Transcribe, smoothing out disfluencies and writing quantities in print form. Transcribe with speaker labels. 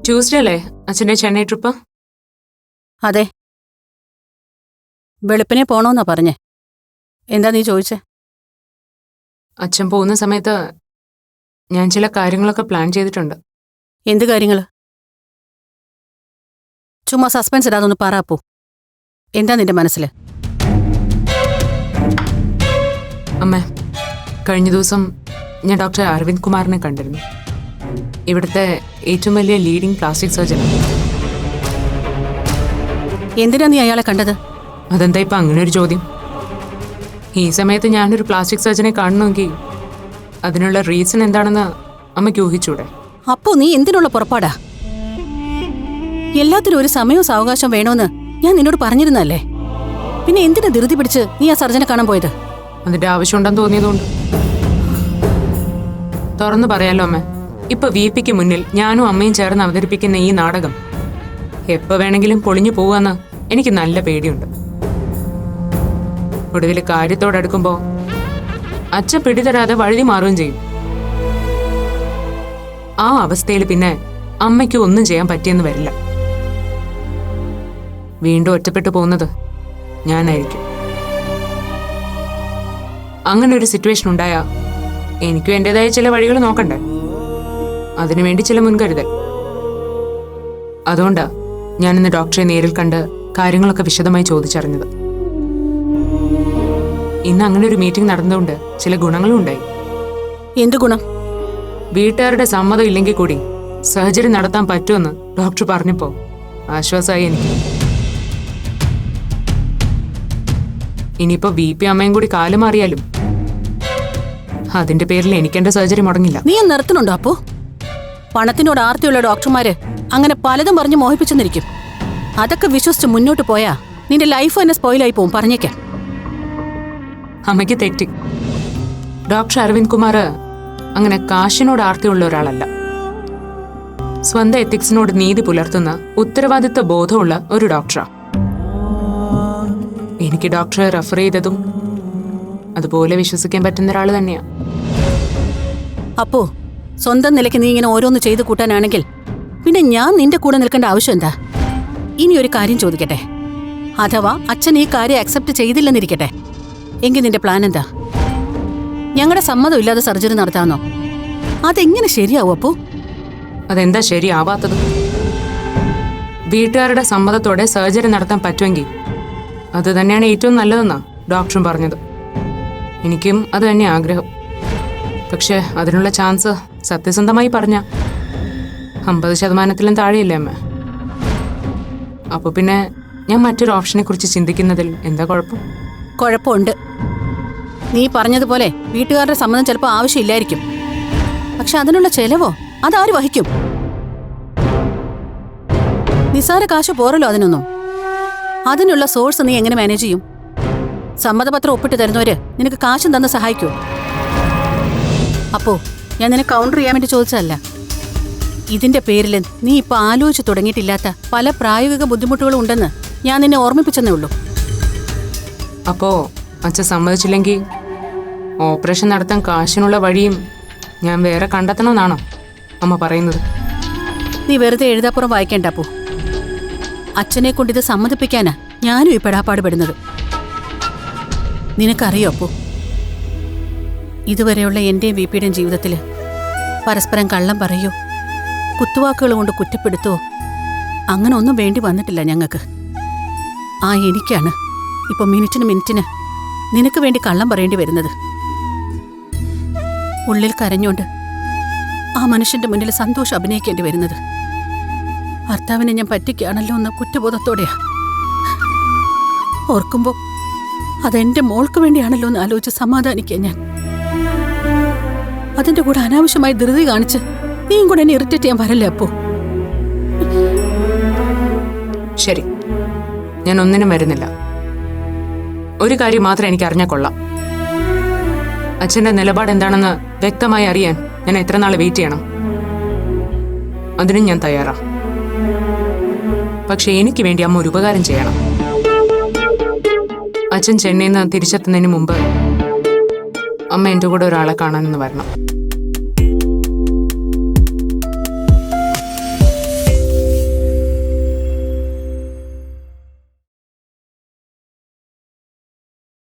Speaker 1: Tuesday അല്ലേ അച്ഛൻ്റെ Chennai trip?
Speaker 2: അതെ. വെളുപ്പിനെ പോണോന്നാ പറഞ്ഞേ. എന്താ നീ ചോദിച്ചേ?
Speaker 1: അച്ഛൻ പോകുന്ന സമയത്ത് ഞാൻ ചില കാര്യങ്ങളൊക്കെ പ്ലാൻ ചെയ്തിട്ടുണ്ട്.
Speaker 2: എന്ത് കാര്യങ്ങള്? ചുമ്മാ സസ്പെൻസ് ഇടാതൊന്ന് പറ അപ്പു. എന്താ നിന്റെ മനസ്സിൽ?
Speaker 1: അമ്മ, കഴിഞ്ഞ ദിവസം ഞാൻ ഡോക്ടർ അരവിന്ദ് കുമാറിനെ കണ്ടിരുന്നു. ഇവിടുത്തെ ഏറ്റവും വലിയ ലീഡിംഗ് പ്ലാസ്റ്റിക് സർജൻ.
Speaker 2: എന്തിനാ നീ അയാളെ കണ്ടത്?
Speaker 1: അതെന്താ ഇപ്പം അങ്ങനെ ഒരു ചോദ്യം? ഈ സമയത്ത് ഞാനൊരു പ്ലാസ്റ്റിക് സർജനെ കാണണമെങ്കിൽ അതിനുള്ള റീസൺ എന്താണെന്ന് അമ്മയ്ക്ക് ഊഹിച്ചൂടെ?
Speaker 2: അപ്പോ നീ എന്തിനുള്ള പുറപ്പാടാ? എല്ലാത്തിനും ഒരു സമയവും സാവകാശം വേണോന്ന് ഞാൻ നിന്നോട് പറഞ്ഞിരുന്നല്ലേ. പിന്നെ എന്തിനാ ധൃതി പിടിച്ച് നീ ആ സർജനെ കാണാൻ പോയത്?
Speaker 1: അതിന്റെ ആവശ്യമുണ്ടെന്ന് തോന്നിയതുകൊണ്ട്. തുറന്നു പറയാലോ അമ്മ, ഇപ്പൊ VPക്ക് മുന്നിൽ ഞാനും അമ്മയും ചേർന്ന് അവതരിപ്പിക്കുന്ന ഈ നാടകം എപ്പോ വേണമെങ്കിലും പൊളിഞ്ഞു പോവാന്ന് എനിക്ക് നല്ല പേടിയുണ്ട്. ഒടുവിൽ കാര്യത്തോടടുക്കുമ്പോ അച്ഛൻ പിടിതരാതെ വഴുതി മാറുകയും ചെയ്യും. ആ അവസ്ഥയിൽ പിന്നെ അമ്മയ്ക്ക് ഒന്നും ചെയ്യാൻ പറ്റിയെന്ന് വരില്ല. വീണ്ടും ഒറ്റപ്പെട്ടു പോകുന്നത് ഞാനായിരിക്കും. അങ്ങനെ ഒരു സിറ്റുവേഷൻ ഉണ്ടായാ എനിക്കും എന്റേതായ ചില വഴികൾ നോക്കണ്ടേ? അതിനുവേണ്ടി ചില മുൻകരുതൽ. അതുകൊണ്ടാ ഞാനിന്ന് ഡോക്ടറെ നേരിൽ കണ്ട് കാര്യങ്ങളൊക്കെ വിശദമായി ചോദിച്ചറിഞ്ഞത്. ഇന്ന് അങ്ങനെ ഒരു മീറ്റിംഗ് നടന്നുകൊണ്ട് ചില ഗുണങ്ങളും ഉണ്ടായി.
Speaker 2: എന്ത് ഗുണം?
Speaker 1: വീട്ടുകാരുടെ സമ്മതം ഇല്ലെങ്കിൽ കൂടി സർജറി നടത്താൻ പറ്റുമെന്ന് ഡോക്ടർ പറഞ്ഞപ്പോ ആശ്വാസമായി എനിക്ക്. ഇനിയിപ്പോ VP അമ്മയും കൂടി കാലം മാറിയാലും അതിന്റെ പേരിൽ എനിക്ക് എന്റെ സർജറി മുടങ്ങില്ല.
Speaker 2: നീ നിർത്തുന്നുണ്ടോ അപ്പോ? പണത്തിനോട് ആർത്തിയുള്ള ഡോക്ടർമാര് അങ്ങനെ പലതും പറഞ്ഞ് മോഹിപ്പിച്ചെന്നിരിക്കും. അതൊക്കെ വിശ്വസിച്ച് മുന്നോട്ട് പോയാ നിന്റെ ലൈഫ് തന്നെ സ്പോയിലായി പോവും, പറഞ്ഞേക്കാം.
Speaker 1: അമ്മയ്ക്ക് തെറ്റി. ഡോക്ടർ അരവിന്ദ് കുമാർ അങ്ങനെ കാശിനോട് ആർത്തിയുള്ള ഒരാളല്ല. സ്വന്തം എത്തിക്സിനോട് നീതി പുലർത്തുന്ന ഉത്തരവാദിത്വ ബോധമുള്ള ഒരു ഡോക്ടറാ. എനിക്ക് ഡോക്ടറെ റെഫർ ചെയ്തതും അതുപോലെ വിശ്വസിക്കാൻ പറ്റുന്ന ഒരാൾ തന്നെയാ.
Speaker 2: അപ്പോ സ്വന്തം നിലയ്ക്ക് നീ ഇങ്ങനെ ഓരോന്ന് ചെയ്തു കൂട്ടാനാണെങ്കിൽ പിന്നെ ഞാൻ നിന്റെ കൂടെ നിൽക്കേണ്ട ആവശ്യം എന്താ? ഇനി ഒരു കാര്യം ചോദിക്കട്ടെ. അഥവാ അച്ഛൻ ഈ കാര്യം അക്സെപ്റ്റ് ചെയ്തില്ലെന്നിരിക്കട്ടെ, എങ്കിൽ നിന്റെ പ്ലാൻ എന്താ? ഞങ്ങളുടെ സമ്മതം ഇല്ലാതെ സർജറി നടത്താമെന്നോ? അതെങ്ങനെ ശരിയാവും അപ്പോ?
Speaker 1: അതെന്താ ശരിയാവാത്തത്? വീട്ടുകാരുടെ സമ്മതത്തോടെ സർജറി നടത്താൻ പറ്റുമെങ്കിൽ അത് തന്നെയാണ് ഏറ്റവും നല്ലതെന്നാ ഡോക്ടറും പറഞ്ഞത്. എനിക്കും അത് തന്നെ ആഗ്രഹം. പക്ഷെ അതിനുള്ള ചാൻസ് സത്യസന്ധമായി പറഞ്ഞ 50% താഴെയല്ലേ അമ്മ? അപ്പൊ പിന്നെ ഞാൻ മറ്റൊരു ഓപ്ഷനെ കുറിച്ച് ചിന്തിക്കുന്നതിൽ എന്താ കുഴപ്പം?
Speaker 2: കുഴപ്പമുണ്ട്. നീ പറഞ്ഞതുപോലെ വീട്ടുകാരുടെ സമ്മതം ചിലപ്പോൾ ആവശ്യമില്ലായിരിക്കും. പക്ഷെ അതിനുള്ള ചെലവോ അതാര് വഹിക്കും? നിസ്സാര കാശ് പോരല്ലോ അതിനൊന്നും. അതിനുള്ള സോഴ്സ് നീ എങ്ങനെ മാനേജ് ചെയ്യും? സമ്മതപത്രം ഒപ്പിട്ട് തരുന്നവര് നിനക്ക് കാശും തന്ന് സഹായിക്കൂ? അപ്പോ ഞാൻ നിന്നെ കൗണ്ടർ ചെയ്യാൻ വേണ്ടി ചോദിച്ചതല്ല. ഇതിന്റെ പേരിൽ നീ ഇപ്പൊ ആലോചിച്ച് തുടങ്ങിയിട്ടില്ലാത്ത പല പ്രായോഗിക ബുദ്ധിമുട്ടുകളും ഉണ്ടെന്ന് ഞാൻ നിന്നെ ഓർമ്മിപ്പിച്ചെന്നേ ഉള്ളൂ.
Speaker 1: അപ്പോ അച്ഛൻ സമ്മതിച്ചില്ലെങ്കിൽ ഓപ്പറേഷൻ നടത്താൻ കാശിനുള്ള വഴിയും ഞാൻ വേറെ കണ്ടെത്തണമെന്നാണോ അമ്മ പറയുന്നത്?
Speaker 2: നീ വെറുതെ എഴുതാപ്പുറം വായിക്കേണ്ട അപ്പോ. അച്ഛനെ കൊണ്ട് ഇത് സമ്മതിപ്പിക്കാനാ ഞാനും ഈ പെടാപ്പാട് പെടുന്നത്. നിനക്കറിയോ അപ്പോ, ഇതുവരെയുള്ള എന്റെയും VPയുടെയും ജീവിതത്തില് പരസ്പരം കള്ളം പറയോ കുത്തുവാക്കുകൾ കൊണ്ട് കുറ്റപ്പെടുത്തുവോ അങ്ങനെ ഒന്നും വേണ്ടി വന്നിട്ടില്ല ഞങ്ങൾക്ക്. ആ എനിക്കാണ് ഇപ്പൊ മിനിറ്റിന് നിനക്ക് വേണ്ടി കള്ളം പറയേണ്ടി വരുന്നത്. ഉള്ളിൽ കരഞ്ഞോണ്ട് ആ മനുഷ്യന്റെ മുന്നിൽ സന്തോഷം അഭിനയിക്കേണ്ടി വരുന്നത്. ഭർത്താവിനെ ഞാൻ പറ്റിക്കാണല്ലോ എന്ന കുറ്റബോധത്തോടെയാ. ഓർക്കുമ്പോ അതെന്റെ മോൾക്ക് വേണ്ടിയാണല്ലോ എന്ന് ആലോചിച്ച് സമാധാനിക്കാൻ ഞാൻ. അതിന്റെ കൂടെ അനാവശ്യമായി ധൃതി കാണിച്ച് നീയും കൂടെ എന്നെ ഇറിറ്റേറ്റ് ചെയ്യാൻ വരല്ലേ അപ്പോ?
Speaker 1: ശരി, ഞാൻ ഒന്നിനും വരുന്നില്ല. ഒരു കാര്യം മാത്രം എനിക്ക് അറിഞ്ഞാൽ കൊള്ളാം. അച്ഛന്റെ നിലപാട് എന്താണെന്ന് വ്യക്തമായി അറിയാൻ ഞാൻ എത്ര നാൾ വെയിറ്റ് ചെയ്യണം? അതിനും ഞാൻ തയ്യാറാ. പക്ഷെ എനിക്ക് വേണ്ടി അമ്മ ഒരു ഉപകാരം ചെയ്യണം. അച്ഛൻ ചെന്നൈയിൽ നിന്ന് തിരിച്ചെത്തുന്നതിന് മുമ്പ് അമ്മ എൻ്റെ കൂടെ ഒരാളെ കാണാനെന്ന് വരണം.